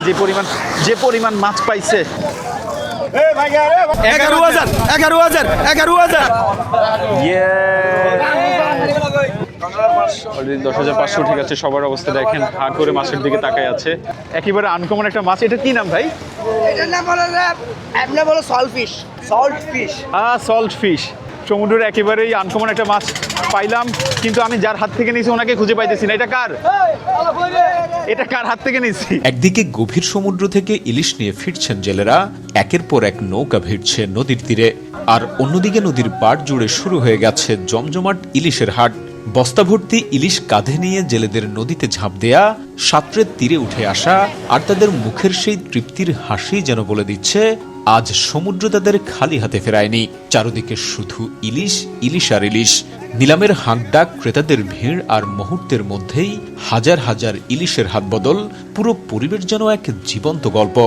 যে পরিমাণ মাছ পাইছে 11,000 10,500 ঠিক আছে। সবার অবস্থা দেখেন, হা করে মাছের দিকে তাকায় আছে। একেবারে আনকমন একটা মাছ। এটা কি নাম ভাই? এটার নাম হলো সল্ট ফিশ। Salt fish. সমুদ্রের একেবারেই আনকমন একটা মাছ পাইলাম, কিন্তু আমি যার হাত থেকে নিয়েছি ওনাকে খুঁজে পাইতেছি না। এটা কার হাত থেকে নিয়েছি? একদিকে গভীর সমুদ্র থেকে ইলিশ নিয়ে ফিরছেন জেলেরা, একের পর এক নৌকা ভিড়ছে নদীর তীরে। আর অন্যদিকে নদীর পাড় জুড়ে শুরু হয়ে গেছে জমজমাট ইলিশের হাট। বস্তা ভর্তি ইলিশ কাঁধে নিয়ে জেলেদের নদীতে ঝাঁপ দেয়া, সাঁতরের তীরে উঠে আসা, আর তাদের মুখের সেই তৃপ্তির হাসি যেন বলে দিচ্ছে আজ সমুদ্র তাদের খালি হাতে ফেরায়নি। চারদিকে শুধু ইলিশ, ইলিশ আর ইলিশ। নিলামের হাঁকডাক, ক্রেতাদের ভিড়, আর মুহূর্তের মধ্যেই হাজার হাজার ইলিশের হাত বদল। পুরো পরিবেশ যেন এক জীবন্ত গল্প।